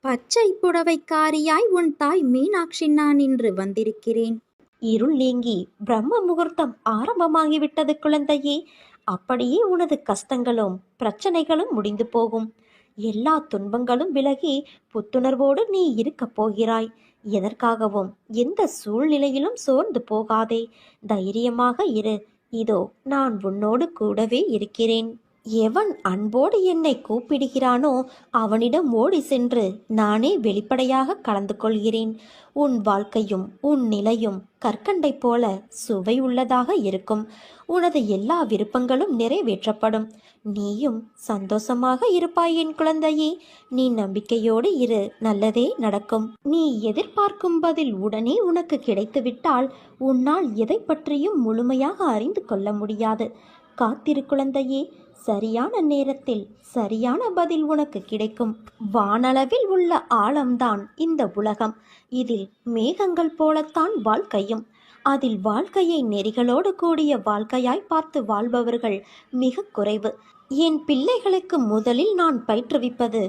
பச்சை புடவைக்காரியாய் உன் தாய் மீனாட்சி நான் இன்று வந்திருக்கிறேன். இருள் நீங்கி பிரம்ம முகூர்த்தம் ஆரம்பமாகிவிட்டது குழந்தையே. அப்படியே உனது கஷ்டங்களும் பிரச்சனைகளும் முடிந்து போகும். எல்லா துன்பங்களும் விலகி புத்துணர்வோடு நீ இருக்கப் போகிறாய். எதற்காகவும் எந்த சூழ்நிலையிலும் சோர்ந்து போகாதே. தைரியமாக இரு. இதோ நான் உன்னோடு கூடவே இருக்கிறேன். எவன் அன்போடு என்னை கூப்பிடுகிறானோ அவனிடம் ஓடி சென்று நானே வெளிப்படையாக கலந்து கொள்கிறேன். உன் வாழ்க்கையும் உன் நிலையும் கற்கண்டை போல சுவை உள்ளதாக இருக்கும். உனது எல்லா விருப்பங்களும் நிறைவேற்றப்படும். நீயும் சந்தோஷமாக இருப்பாய் என் குழந்தையே. நீ நம்பிக்கையோடு இரு, நல்லதே நடக்கும். நீ எதிர்பார்க்கும் பதில் உடனே உனக்கு கிடைத்துவிட்டால் உன்னால் எதை பற்றியும் முழுமையாக அறிந்து கொள்ள முடியாது. காத்திரு குழந்தையே. சரியான நேரத்தில் சரியான பதில் உனக்கு கிடைக்கும். வானளவில் உள்ள ஆழம்தான் இந்த உலகம். இதில் மேகங்கள் போலத்தான் வாழ்க்கையும். அதில் வாழ்க்கையை நெறிகளோடு கூடிய வாழ்க்கையாய் பார்த்து வாழ்பவர்கள் மிக குறைவு. என் பிள்ளைகளுக்கு முதலில் நான் பயிற்றுவிப்பது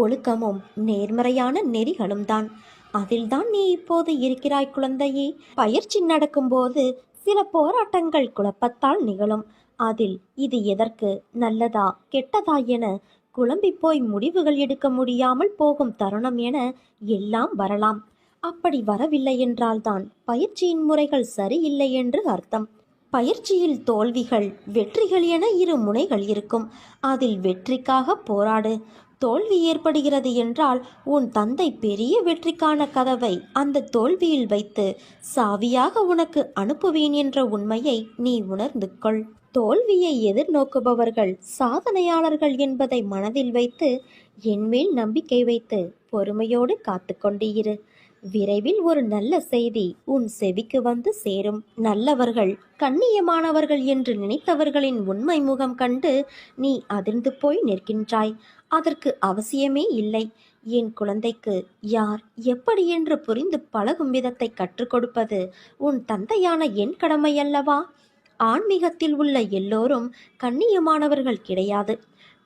ஒழுக்கமும் நேர்மறையான நெறிகளும் தான். அதில்தான் நீ இப்போது இருக்கிறாய் குழந்தையே. பயிற்சி நடக்கும்போது சில போராட்டங்கள் குழப்பத்தால் நிகழும். அதில் இது எதற்கு, நல்லதா கெட்டதா என குழம்பி போய் முடிவுகள் எடுக்க முடியாமல் போகும் தருணம் என எல்லாம் வரலாம். அப்படி வரவில்லை என்றால்தான் பயிற்சியின் முறைகள் சரியில்லை என்று அர்த்தம். பயிற்சியில் தோல்விகள் வெற்றிகள் என இரு முனைகள் இருக்கும். அதில் வெற்றிக்காக போராடு. தோல்வி ஏற்படுகிறது என்றால் உன் தந்தை பெரிய வெற்றிக்கான கதவை அந்த தோல்வியில் வைத்து சாவியாக உனக்கு அனுப்புவேன் என்ற உண்மையை நீ உணர்ந்து கொள். தோல்வியை எதிர்நோக்குபவர்கள் சாதனையாளர்கள் என்பதை மனதில் வைத்து என்மேல் நம்பிக்கை வைத்து பொறுமையோடு காத்து கொண்டு இரு. விரைவில் ஒரு நல்ல செய்தி உன் செவிக்கு வந்து சேரும். நல்லவர்கள் கண்ணியமானவர்கள் என்று நினைத்தவர்களின் உண்மை முகம் கண்டு நீ அதிர்ந்து போய் நிற்கின்றாய். அதற்கு அவசியமே இல்லை. என் குழந்தைக்கு யார் எப்படி என்று புரிந்து பழகும் விதத்தை கற்றுக் கொடுப்பது உன் தந்தையான என் கடமை அல்லவா? ஆன்மீகத்தில் உள்ள எல்லோரும் கண்ணியமானவர்கள் கிடையாது.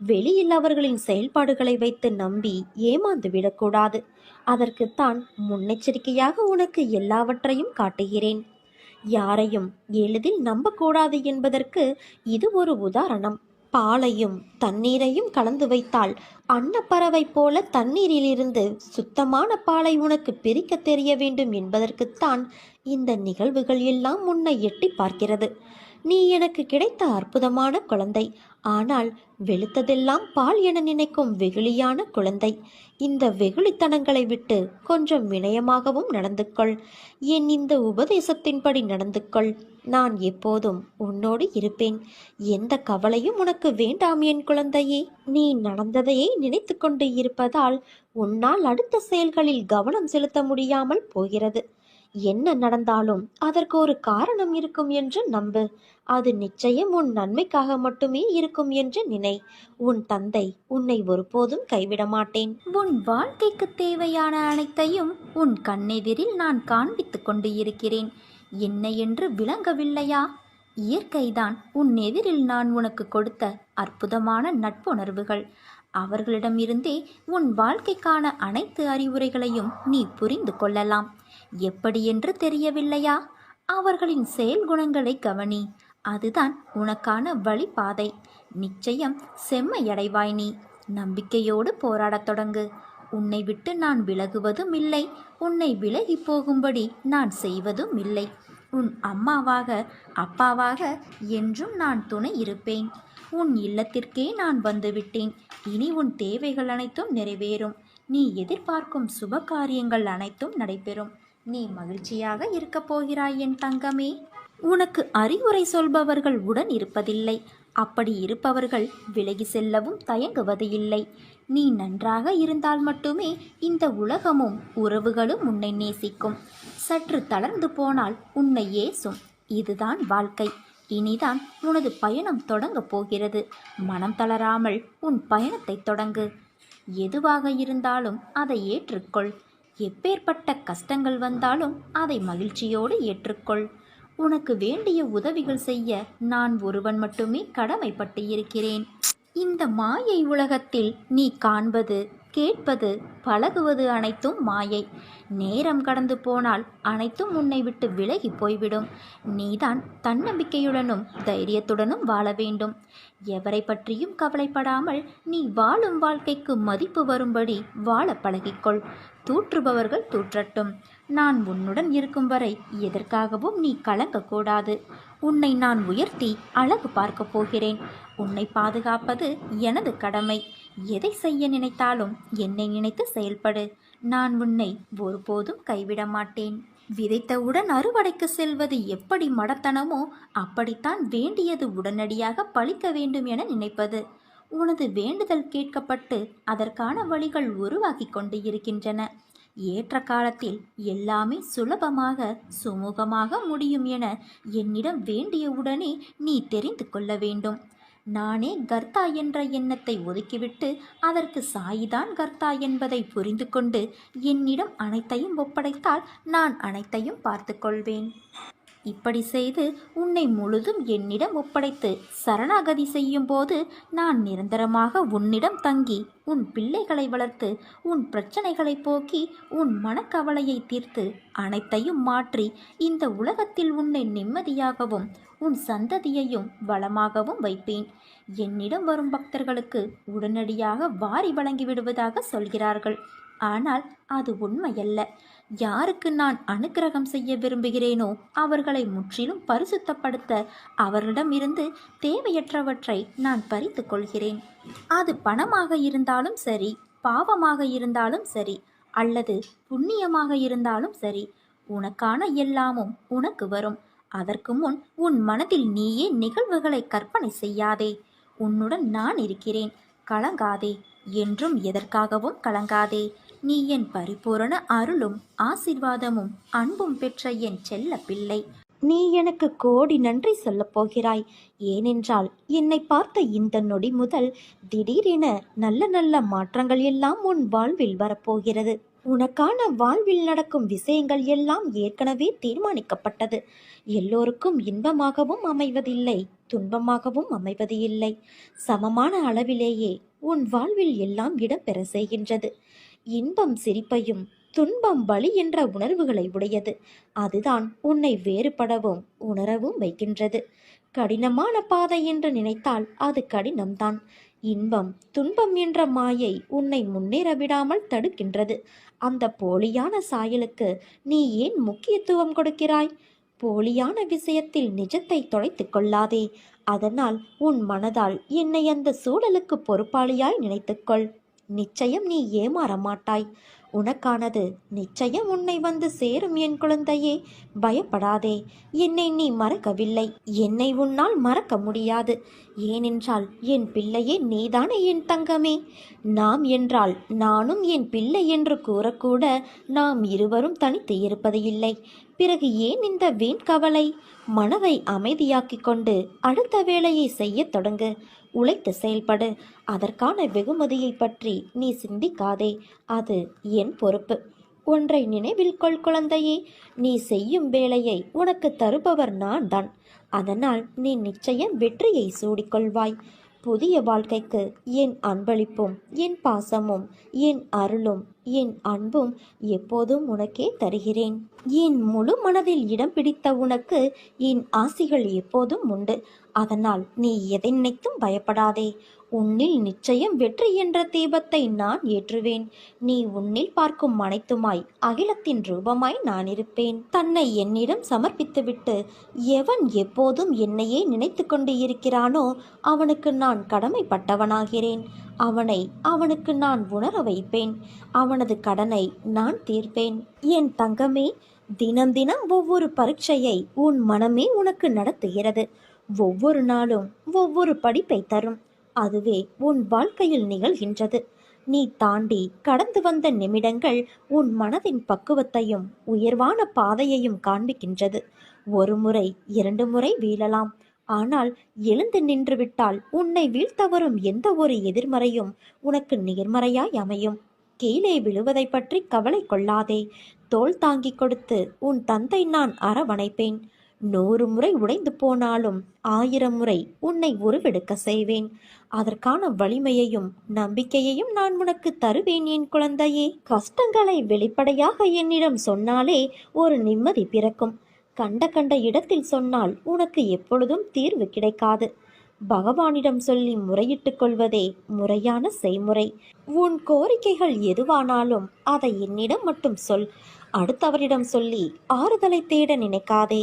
வெளியில் அவர்களின் செயல்பாடுகளை வைத்து நம்பி ஏமாந்து விடக்கூடாது. அதற்குத்தான் முன்னெச்சரிக்கையாக உனக்கு எல்லாவற்றையும் காட்டுகிறேன். யாரையும் எளிதில் நம்பக்கூடாது என்பதற்கு இது ஒரு உதாரணம். பாலையும் தண்ணீரையும் கலந்து வைத்தால் அன்னப்பறவை போல தண்ணீரிலிருந்து சுத்தமான பாலை உனக்கு பிரிக்க தெரிய வேண்டும் என்பதற்குத்தான் இந்த நிகழ்வுகள் எல்லாம் உன்னை எட்டி பார்க்கிறது. நீ எனக்கு கிடைத்த அற்புதமான குழந்தை. ஆனால் வெளுத்ததெல்லாம் பால் என நினைக்கும் வெகுளியான குழந்தை. இந்த வெகுளித்தனங்களை விட்டு கொஞ்சம் வினயமாகவும் நடந்து கொள். என் இந்த உபதேசத்தின்படி நடந்து கொள். நான் எப்போதும் உன்னோடு இருப்பேன். எந்த கவலையும் உனக்கு வேண்டாம் என் குழந்தையே. நீ நடந்ததையே நினைத்து கொண்டு இருப்பதால் உன்னால் அடுத்த செயல்களில் கவனம் செலுத்த முடியாமல் போகிறது. என்ன நடந்தாலும் அதற்கு ஒரு காரணம் இருக்கும் என்று நம்பு. அது நிச்சயம் உன் நன்மைக்காக மட்டுமே இருக்கும் என்று நினை. உன் தந்தை உன்னை ஒருபோதும் கைவிட மாட்டேன். உன் வாழ்க்கைக்கு தேவையான அனைத்தையும் உன் கண்ணெதிரில் நான் காண்பித்து கொண்டு இருக்கிறேன். என்ன என்று விளங்கவில்லையா? இயற்கைதான் உன் எதிரில் நான் உனக்கு கொடுத்த அற்புதமான நட்புணர்வுகள். அவர்களிடமிருந்தே உன் வாழ்க்கைக்கான அனைத்து அறிவுரைகளையும் நீ புரிந்து கொள்ளலாம். எப்படி என்று தெரியவில்லையா? அவர்களின் செயல் குணங்களை கவனி. அதுதான் உனக்கான வழிபாதை. நிச்சயம் செம்மையடைவாய். நீ நம்பிக்கையோடு போராடத் தொடங்கு. உன்னை விட்டு நான் விலகுவதும் இல்லை. உன்னை விலகி போகும்படி நான் செய்வதும் இல்லை. உன் அம்மாவாக அப்பாவாக என்றும் நான் துணை இருப்பேன். உன் இல்லத்திற்கே நான் வந்துவிட்டேன். இனி உன் தேவைகள் அனைத்தும் நிறைவேறும். நீ எதிர்பார்க்கும் சுப காரியங்கள் அனைத்தும் நடைபெறும். நீ மகிழ்ச்சியாக இருக்கப் போகிறாய் என் தங்கமே. உனக்கு அறிவுரை சொல்பவர்கள் உடன் இருப்பதில்லை. அப்படி இருப்பவர்கள் விலகி செல்லவும் தயங்குவது இல்லை. நீ நன்றாக இருந்தால் மட்டுமே இந்த உலகமும் உறவுகளும் உன்னை நேசிக்கும். சற்று தளர்ந்து போனால் உன்னை ஏசும். இதுதான் வாழ்க்கை. இனிதான் உனது பயணம் தொடங்கப் போகிறது. மனம் தளராமல் உன் பயணத்தை தொடங்கு. எதுவாக இருந்தாலும் அதை ஏற்றுக்கொள். எப்பேற்பட்ட கஷ்டங்கள் வந்தாலும் அதை மகிழ்ச்சியோடு ஏற்றுக்கொள். உனக்கு வேண்டிய உதவிகள் செய்ய நான் ஒருவன் மட்டுமே கடமைப்பட்டு இருக்கிறேன். இந்த மாயை உலகத்தில் நீ காண்பது கேட்பது பழகுவது அனைத்தும் மாயை. நேரம் கடந்து போனால் அனைத்தும் உன்னை விட்டு விலகி போய்விடும். நீதான் தன்னம்பிக்கையுடனும் தைரியத்துடனும் வாழ வேண்டும். எவரை பற்றியும் கவலைப்படாமல் நீ வாழும் வாழ்க்கைக்கு மதிப்பு வரும்படி வாழ பழகிக்கொள். தூற்றுபவர்கள் தூற்றட்டும். நான் உன்னுடன் இருக்கும் வரை எதற்காகவும் நீ கலங்கக்கூடாது. உன்னை நான் உயர்த்தி அழகு பார்க்கப் போகிறேன். உன்னை பாதுகாப்பது எனது கடமை. எதை செய்ய நினைத்தாலும் என்னை நினைத்து செயல்படு. நான் உன்னை ஒருபோதும் கைவிட மாட்டேன். விதைத்தவுடன் அறுவடைக்கு செல்வது எப்படி மடத்தனமோ அப்படித்தான் வேண்டியது உடனடியாக பலிக்க வேண்டும் என நினைப்பது. உனது வேண்டுதல் கேட்கப்பட்டு அதற்கான வழிகள் உருவாகி கொண்டு இருக்கின்றன. ஏற்ற காலத்தில் எல்லாமே சுலபமாக சுமூகமாக முடியும் என என்னிடம் வேண்டியவுடனே நீ தெரிந்து கொள்ள வேண்டும். நானே கர்த்தா என்ற எண்ணத்தை ஒதுக்கிவிட்டு அதற்கு சாயிதான் கர்த்தா என்பதை புரிந்து கொண்டு என்னிடம் அனைத்தையும் ஒப்படைத்தால் நான் அனைத்தையும் பார்த்து கொள்வேன். இப்படி செய்து உன்னை முழுதும் என்னிடம் ஒப்படைத்து சரணாகதி செய்யும் போது நான் நிரந்தரமாக உன்னிடம் தங்கி உன் பிள்ளைகளை வளர்த்து உன் பிரச்சனைகளை போக்கி உன் மனக்கவலையை தீர்த்து அனைத்தையும் மாற்றி இந்த உலகத்தில் உன்னை நிம்மதியாகவும் உன் சந்ததியையும் வளமாகவும் வைப்பேன். என்னிடம் வரும் பக்தர்களுக்கு உடனடியாக வாரி வழங்கி விடுவதாக சொல்கிறார்கள். ஆனால் அது உண்மையல்ல. யாருக்கு நான் அனுக்கிரகம் செய்ய விரும்புகிறேனோ அவர்களை முற்றிலும் பரிசுத்தப்படுத்த அவர்களிடமிருந்து தேவையற்றவற்றை நான் பறித்து கொள்கிறேன். அது பணமாக இருந்தாலும் சரி, பாவமாக இருந்தாலும் சரி, அல்லது புண்ணியமாக இருந்தாலும் சரி, உனக்கான எல்லாமும் உனக்கு வரும். அதற்கு முன் உன் மனதில் நீயே நிகழ்வுகளை கற்பனை செய்யாதே. உன்னுடன் நான் இருக்கிறேன். கலங்காதே. என்றும் எதற்காகவும் கலங்காதே. நீ என் பரிபூரண அருளும் ஆசீர்வாதமும் அன்பும் பெற்ற என் செல்ல பிள்ளை. நீ எனக்கு கோடி நன்றி சொல்லப் போகிறாய். ஏனென்றால் என்னை பார்த்த இந்த நொடி முதல் திடீரென நல்ல நல்ல மாற்றங்கள் எல்லாம் உன் வாழ்வில் வரப்போகிறது. உனக்கான வாழ்வில் நடக்கும் விஷயங்கள் எல்லாம் ஏற்கனவே தீர்மானிக்கப்பட்டது. எல்லோருக்கும் இன்பமாகவும் அமைவதில்லை, துன்பமாகவும் அமைவது இல்லை. சமமான அளவிலேயே உன் வாழ்வில் எல்லாம் இடம்பெற செய்கின்றது. இன்பம் சிரிப்பையும் துன்பம் வலி என்ற உணர்வுகளை உடையது. அதுதான் உன்னை வேறுபடவும் உணரவும் வைக்கின்றது. கடினமான பாதை என்று நினைத்தால் அது கடினம்தான். இன்பம் துன்பம் என்ற மாயை உன்னை முன்னேற விடாமல் தடுக்கின்றது. அந்த போலியான சாயலுக்கு நீ ஏன் முக்கியத்துவம் கொடுக்கிறாய்? போலியான விஷயத்தில் நிஜத்தை தொலைத்து கொள்ளாதே. அதனால் உன் மனதால் என்னை அந்த சூழலுக்கு பொறுப்பாளியாய் நினைத்துக்கொள். நிச்சயம் நீ ஏமாற மாட்டாய். உனக்கானது நிச்சயம் உன்னை வந்து சேரும் என் குழந்தையே. பயப்படாதே. என்னை நீ மறக்கவில்லை. என்னை உன்னால் மறக்க முடியாது. ஏனென்றால் என் பிள்ளையே நீதானே என் தங்கமே. நாம் என்றால் நானும் என் பிள்ளை என்று கூறக்கூட நாம் இருவரும் தனித்து இருப்பது இல்லை. பிறகு ஏன் இந்த வீண் கவலை? மனதை அமைதியாக்கிக் கொண்டு அடுத்த வேலையை செய்யத் தொடங்கு. உழைத்து செயல்படு. அதற்கான வெகுமதியை பற்றி நீ சிந்திக்காதே. அது என் பொறுப்பு. ஒன்றை நினைவில் கொள் குழந்தையே, நீ செய்யும் வேலையை உனக்கு தருபவர் நான் தான். அதனால் நீ நிச்சயம் வெற்றியை சூடிக்கொள்வாய். புதிய வாழ்க்கைக்கு என் அன்பளிப்பும் என் பாசமும் என் அருளும் என் அன்பும் எப்போதும் உனக்கே தருகிறேன். என் முழு மனதில் இடம் பிடித்த உனக்கு என் ஆசிகள் எப்போதும் உண்டு. அதனால் நீ எதை நினைத்தும் பயப்படாதே. உன்னில் நிச்சயம் வெற்றி என்ற தீபத்தை நான் ஏற்றுவேன். நீ உன்னில் பார்க்கும் அனைத்துமாய் அகிலத்தின் ரூபமாய் நான் இருப்பேன். தன்னை என்னிடம் சமர்ப்பித்துவிட்டு எவன் எப்போதும் என்னையே நினைத்து கொண்டு இருக்கிறானோ அவனுக்கு நான் கடமைப்பட்டவனாகிறேன். அவனுக்கு நான் உணர வைப்பேன். அவனது கடனை நான் தீர்ப்பேன். என் தங்கமே, தினம் தினம் ஒவ்வொரு பரீட்சையை உன் மனமே உனக்கு நடத்துகிறது. ஒவ்வொரு நாளும் ஒவ்வொரு படிப்பை தரும். அதுவே உன் வாழ்க்கையில் நிகழ்கின்றது. நீ தாண்டி கடந்து வந்த நிமிடங்கள் உன் மனதின் பக்குவத்தையும் உயர்வான பாதையையும் காண்பிக்கின்றது. ஒரு முறை 2 முறை வீழலாம். ஆனால் எழுந்து நின்றுவிட்டால் உன்னை வீழ்த்த வரும் எந்த ஒரு எதிர்மறையும் உனக்கு நேர்மறையாய் அமையும். கீழே விழுவதை பற்றி கவலை கொள்ளாதே. தோள் தாங்கி கொடுத்து உன் தந்தை நான் அரவணைப்பேன். 100 முறை உடைந்து போனாலும் 1000 முறை உன்னை உருவெடுக்க செய்வேன். அதற்கான வலிமையையும் நம்பிக்கையையும் நான் உனக்கு தருவேன் என் குழந்தையே. கஷ்டங்களை வெளிப்படையாக என்னிடம் சொன்னாலே ஒரு நிம்மதி பிறக்கும். கண்ட கண்ட இடத்தில் சொன்னால் உனக்கு எப்பொழுதும் தீர்வு கிடைக்காது. பகவானிடம் சொல்லி முறையிட்டுக் கொள்வதே முறையான செய்முறை. உன் கோரிக்கைகள் எதுவானாலும் அதை என்னிடம் மட்டும் சொல். அடுத்தவரிடம் சொல்லி ஆறுதலை தேட நினைக்காதே.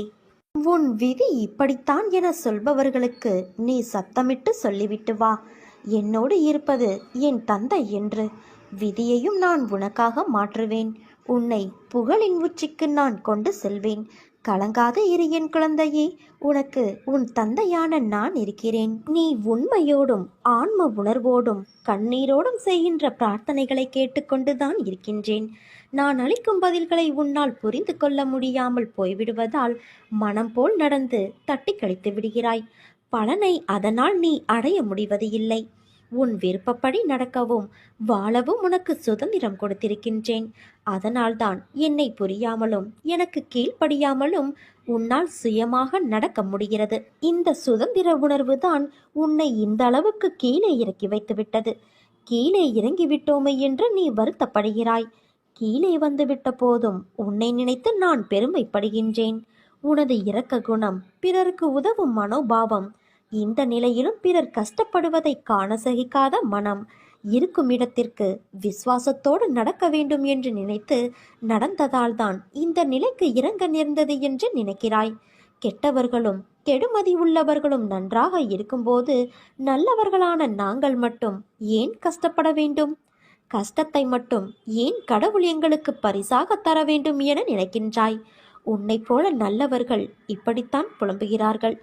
உன் விதி இப்படித்தான் என சொல்பவர்களுக்கு நீ சத்தமிட்டு சொல்லிவிட்டு வா, என்னோடு இருப்பது என் தந்தை என்று. விதியையும் நான் உனக்காக மாற்றுவேன். உன்னை புகழின் உச்சிக்கு நான் கொண்டு செல்வேன். கலங்காத இரு என் குழந்தையே, உனக்கு உன் தந்தையான நான் இருக்கிறேன். நீ உண்மையோடும் ஆன்ம உணர்வோடும் கண்ணீரோடும் செய்கின்ற பிரார்த்தனைகளை கேட்டுக்கொண்டுதான் இருக்கின்றேன். நான் அளிக்கும் பதில்களை உன்னால் புரிந்து கொள்ள முடியாமல் போய்விடுவதால் மனம் போல் நடந்து தட்டி கழித்து விடுகிறாய். பலனை அதனால் நீ அடைய முடிவது இல்லை. உன் விருப்பப்படி நடக்கவும் வாழவும் உனக்கு சுதந்திரம் கொடுத்திருக்கின்றேன். அதனால்தான் என்னை புரியாமலும் எனக்கு கீழ்ப்படியாமலும் உன்னால் சுயமாக நடக்க முடிகிறது. இந்த சுதந்திர உணர்வுதான் உன்னை இந்த அளவுக்கு கீழே இறக்கி வைத்துவிட்டது. கீழே இறங்கிவிட்டோமே என்று நீ வருத்தப்படுகிறாய். கீழே வந்துவிட்ட போதும் உன்னை நினைத்து நான் பெருமைப்படுகின்றேன். உனது இரக்க குணம், பிறருக்கு உதவும் மனோபாவம், இந்த நிலையிலும் பிறர் கஷ்டப்படுவதை காண சகிக்காத மனம், இருக்கும் இடத்திற்கு விசுவாசத்தோடு நடக்க வேண்டும் என்று நினைத்து நடந்ததால்தான் இந்த நிலைக்கு இறங்க நேர்ந்தது என்று நினைக்கிறாய். கெட்டவர்களும் கெடுமதி உள்ளவர்களும் நன்றாக இருக்கும்போது நல்லவர்களான நாங்கள் மட்டும் ஏன் கஷ்டப்பட வேண்டும்? கஷ்டத்தை மட்டும் ஏன் கடவுள் எங்களுக்கு பரிசாக தர வேண்டும் என நினைக்கின்றாய்? உன்னை போல நல்லவர்கள் இப்படித்தான் புலம்புகிறார்கள்.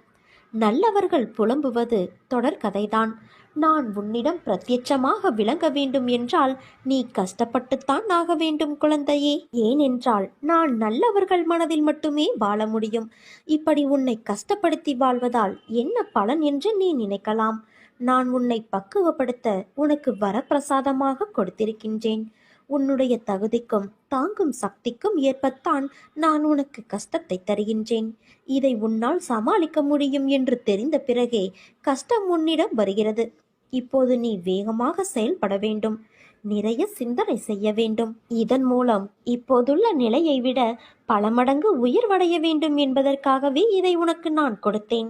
நல்லவர்கள் புலம்புவது தொடர்கதைதான். நான் உன்னிடம் பிரத்யட்சமாக விளங்க வேண்டும் என்றால் நீ கஷ்டப்பட்டுத்தான் ஆக வேண்டும் குழந்தையே. ஏனென்றால் நான் நல்லவர்கள் மனதில் மட்டுமே வாழ முடியும். இப்படி உன்னை கஷ்டப்படுத்தி வாழ்வதால் என்ன பலன் என்று நீ நினைக்கலாம். நான் உன்னை பக்குவப்படுத்த உனக்கு வரப்பிரசாதமாக கொடுத்திருக்கின்றேன். உன்னுடைய தகுதிக்கும் தாங்கும் சக்திக்கும் ஏற்பத்தான் நான் உனக்கு கஷ்டத்தை தருகின்றேன். இதை உன்னால் சமாளிக்க முடியும் என்று தெரிந்த பிறகே கஷ்டம் உன்னிடம் வருகிறது. இப்போது நீ வேகமாக செயல்பட வேண்டும். நிறைய சிந்தனை செய்ய வேண்டும். இதன் மூலம் இப்போதுள்ள நிலையை விட பல மடங்கு உயர்வடைய வேண்டும் என்பதற்காகவே இதை உனக்கு நான் கொடுத்தேன்.